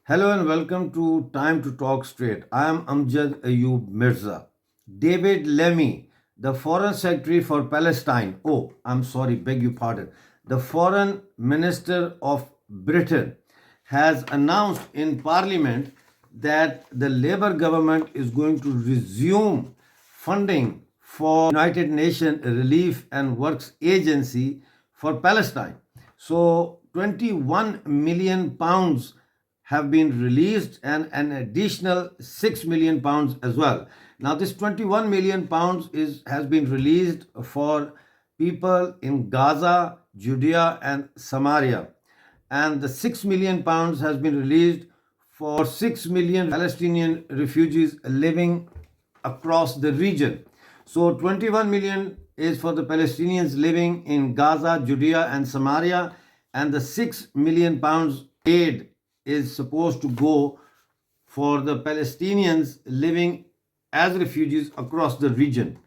Hello and welcome to Time to Talk Straight. I am Amjad Ayub Mirza. David Lemmy, the Foreign Secretary for Palestine. Oh, I'm sorry, beg your pardon. The Foreign Minister of Britain has announced in Parliament that the Labour government is going to resume funding for United Nations Relief and Works Agency for Palestine. So 21 million pounds have been released and an additional 6 million pounds as well. Now this 21 million pounds has been released for people in Gaza, Judea and Samaria, and the 6 million pounds has been released for 6 million Palestinian refugees living across the region. So 21 million is for the Palestinians living in Gaza, Judea and Samaria, and the 6 million pounds aid is supposed to go for the Palestinians living as refugees across the region.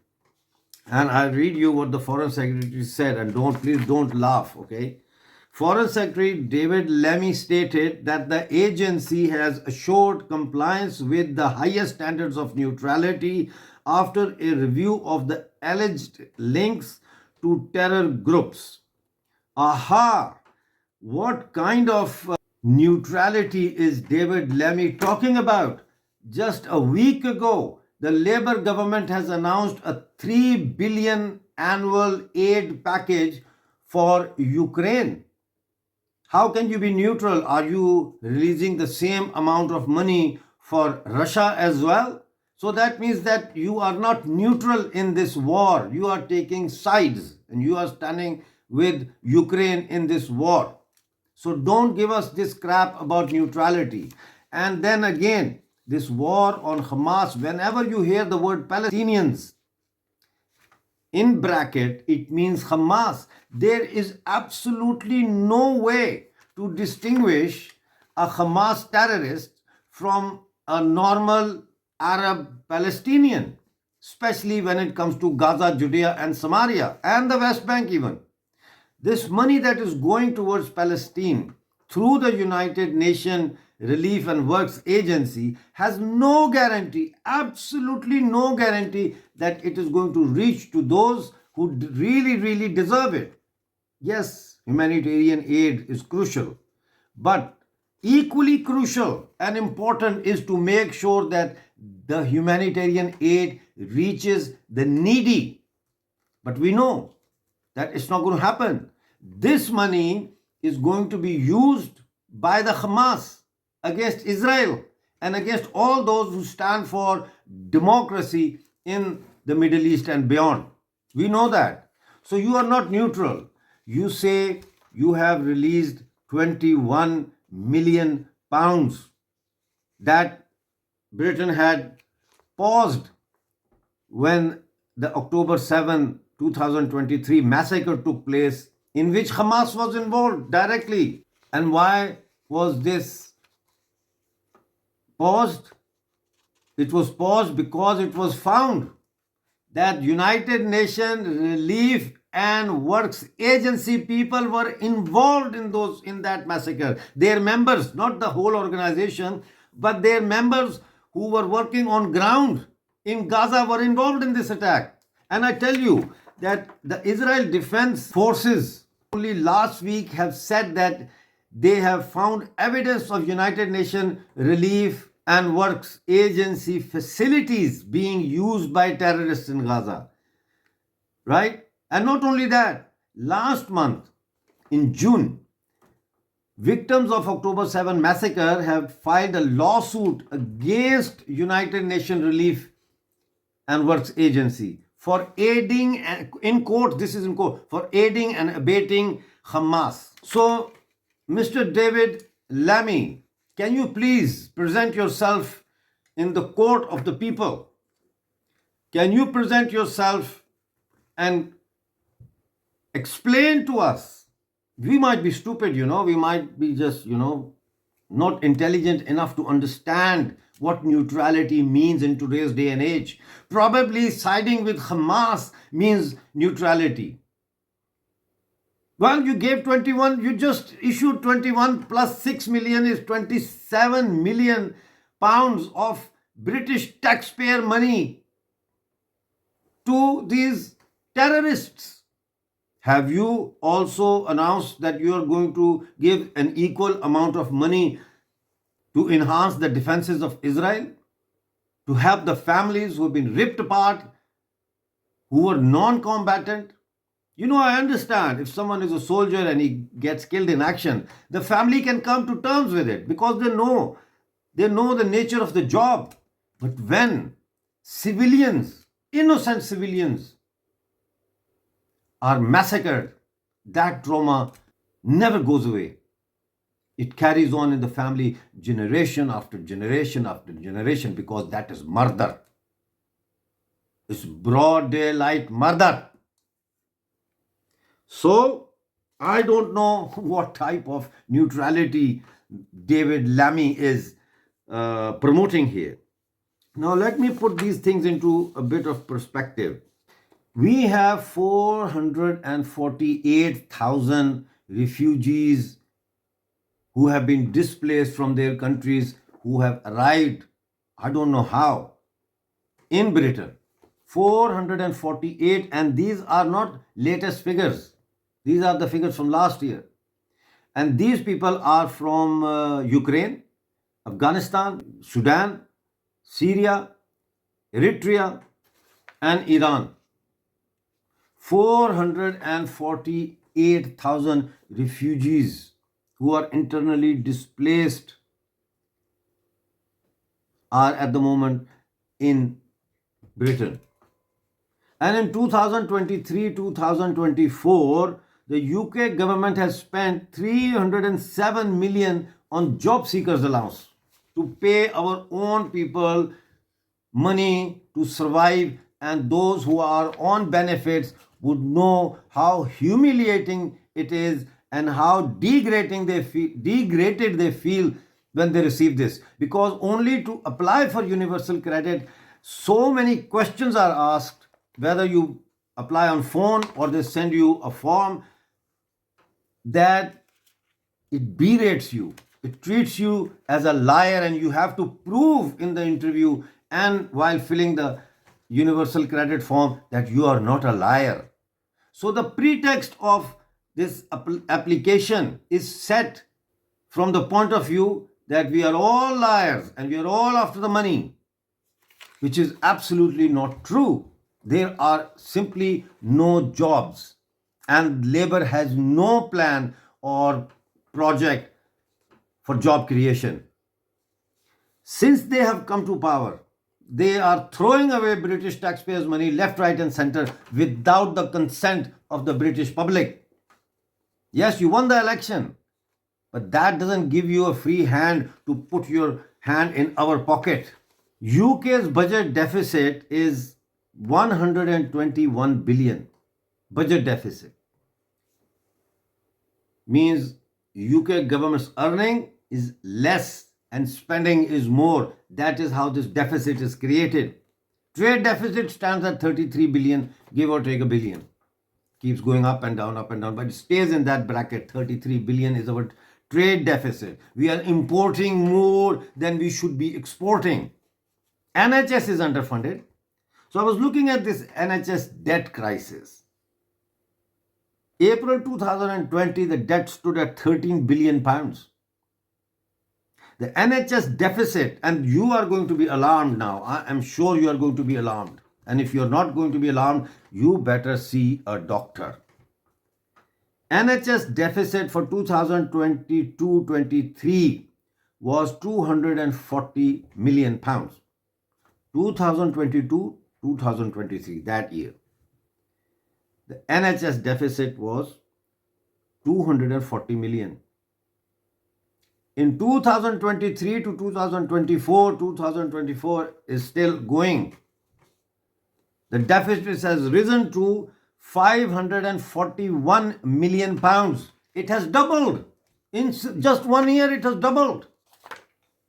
And I'll read you what the Foreign Secretary said, and please don't laugh, okay? Foreign Secretary David Lemmy stated that the agency has assured compliance with the highest standards of neutrality after a review of the alleged links to terror groups. Aha! What kind of neutrality is David Lemmy talking about? Just a week ago, the Labour government has announced a 3 billion annual aid package for Ukraine. How can you be neutral? Are you releasing the same amount of money for Russia as well? So that means that you are not neutral in this war. You are taking sides and you are standing with Ukraine in this war. So don't give us this crap about neutrality. And then again, this war on Hamas, whenever you hear the word Palestinians, in bracket, it means Hamas. There is absolutely no way to distinguish a Hamas terrorist from a normal Arab Palestinian, especially when it comes to Gaza, Judea and Samaria and the West Bank even. This money that is going towards Palestine through the United Nations Relief and Works Agency has no guarantee, absolutely no guarantee that it is going to reach to those who really deserve it. Yes, humanitarian aid is crucial, but equally crucial and important is to make sure that the humanitarian aid reaches the needy. But we know that it's not going to happen. This money is going to be used by the Hamas against Israel and against all those who stand for democracy in the Middle East and beyond. We know that. So you are not neutral. You say you have released 21 million pounds that Britain had paused when the October 7, 2023 massacre took place, in which Hamas was involved directly. And why was this paused? It was paused because it was found that United Nations Relief and Works Agency people were involved in that massacre. Their members, not the whole organization, but their members who were working on ground in Gaza were involved in this attack. And I tell you that the Israel Defense Forces only last week have said that they have found evidence of United Nations Relief and Works Agency facilities being used by terrorists in Gaza. Right? And not only that, last month in June, victims of October 7 massacre have filed a lawsuit against United Nations Relief and Works Agency for aiding, in court, this is in court, for aiding and abetting Hamas. So, Mr. David Lemmy, can you please present yourself in the court of the people? Can you present yourself and explain to us? We might be stupid, we might be just, not intelligent enough to understand what neutrality means in today's day and age. Probably siding with Hamas means neutrality. Well, you gave 21, you just issued 21 plus 6 million is 27 million pounds of British taxpayer money to these terrorists. Have you also announced that you are going to give an equal amount of money to enhance the defenses of Israel, to help the families who have been ripped apart, who were non-combatant? I understand if someone is a soldier and he gets killed in action, the family can come to terms with it because they know the nature of the job. But when civilians, innocent civilians, are massacred, that trauma never goes away. It carries on in the family generation after generation after generation because that is murder. It's broad daylight murder. So, I don't know what type of neutrality David Lammy is promoting here. Now, let me put these things into a bit of perspective. We have 448,000 refugees who have been displaced from their countries, who have arrived, I don't know how, in Britain. 448, and these are not latest figures. These are the figures from last year. And these people are from Ukraine, Afghanistan, Sudan, Syria, Eritrea, and Iran. 448,000 refugees who are internally displaced are at the moment in Britain. And in 2023-2024, the UK government has spent 307 million on job seekers allowance to pay our own people money to survive, and those who are on benefits would know how humiliating it is and how degraded they feel when they receive this. Because only to apply for universal credit, so many questions are asked, whether you apply on phone or they send you a form, that it berates you. It treats you as a liar, and you have to prove in the interview and while filling the universal credit form that you are not a liar. So the pretext of this application is set from the point of view that we are all liars and we are all after the money, which is absolutely not true. There are simply no jobs, and Labour has no plan or project for job creation. Since they have come to power, they are throwing away British taxpayers' money left, right, and center without the consent of the British public. Yes, you won the election, but that doesn't give you a free hand to put your hand in our pocket. UK's budget deficit is 121 billion. Budget deficit means UK government's earning is less and spending is more. That is how this deficit is created. Trade deficit stands at 33 billion, give or take a billion. Keeps going up and down, but it stays in that bracket. 33 billion is our trade deficit. We are importing more than we should be exporting. NHS is underfunded. So I was looking at this NHS debt crisis. April 2020, the debt stood at 13 billion pounds. The NHS deficit, and you are going to be alarmed now. I am sure you are going to be alarmed. And if you're not going to be alarmed, you better see a doctor. NHS deficit for 2022-23 was 240 million pounds. 2022-2023, that year, the NHS deficit was 240 million. In 2023 to 2024 is still going. The deficit has risen to 541 million pounds. It has doubled. In just 1 year, it has doubled.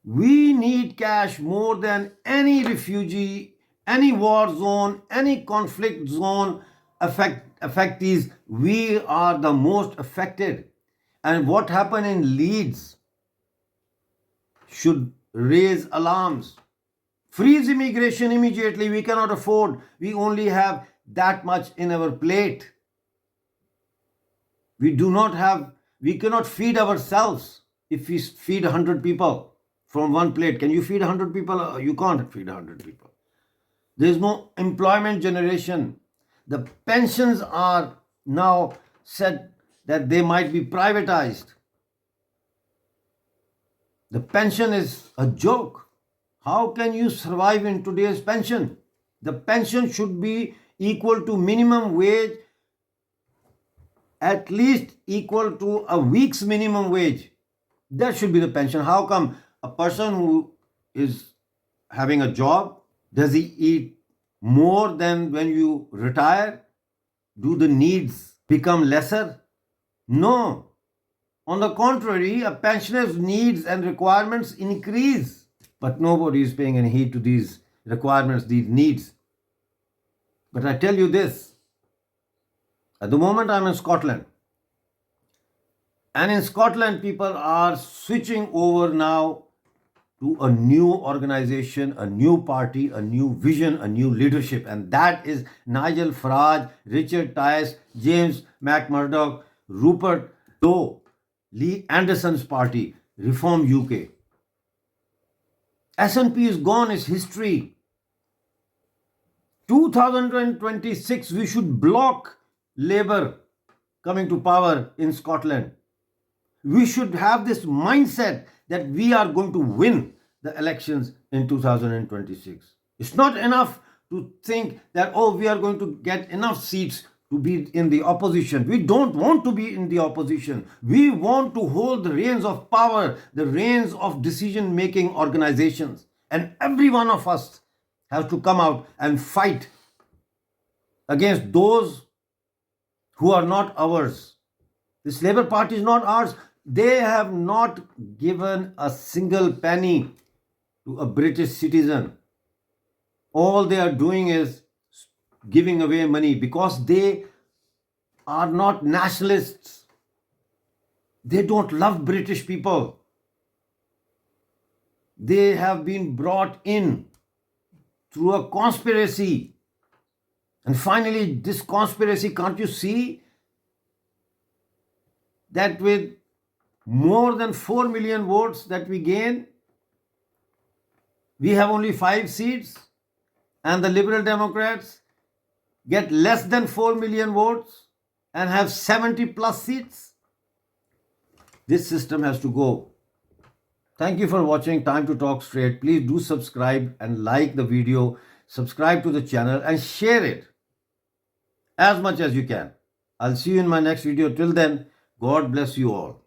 We need cash more than any refugee, any war zone, any conflict zone affectees, we are the most affected. And what happened in Leeds should raise alarms. Freeze immigration immediately. We cannot afford. We only have that much in our plate. We cannot feed ourselves. If we feed 100 people from one plate, can you feed 100 people? You can't feed 100 people. There is no employment generation. The pensions are now said that they might be privatized. The pension is a joke. How can you survive in today's pension? The pension should be equal to minimum wage, at least equal to a week's minimum wage. That should be the pension. How come a person who is having a job, does he eat more than when you retire? Do the needs become lesser? No. On the contrary, a pensioner's needs and requirements increase. But nobody is paying any heed to these requirements, these needs. But I tell you this, at the moment I'm in Scotland. And in Scotland, people are switching over now to a new organization, a new party, a new vision, a new leadership. And that is Nigel Farage, Richard Tice, James McMurdoch, Rupert Lowe, Lee Anderson's party, Reform UK. SNP is gone, it's history. 2026, we should block Labour coming to power in Scotland. We should have this mindset that we are going to win the elections in 2026. It's not enough to think that, oh, we are going to get enough seats to be in the opposition. We don't want to be in the opposition. We want to hold the reins of power, the reins of decision-making organizations. And every one of us has to come out and fight against those who are not ours. This Labour Party is not ours. They have not given a single penny to a British citizen. All they are doing is giving away money because they are not nationalists. They don't love British people. They have been brought in through a conspiracy. And finally, this conspiracy, can't you see that with more than 4 million votes that we gain, we have only 5 seats, and the Liberal Democrats get less than 4 million votes and have 70 plus seats? This system has to go. Thank you for watching Time to Talk Straight. Please do subscribe and like the video, subscribe to the channel and share it as much as you can. I'll see you in my next video. Till then, God bless you all.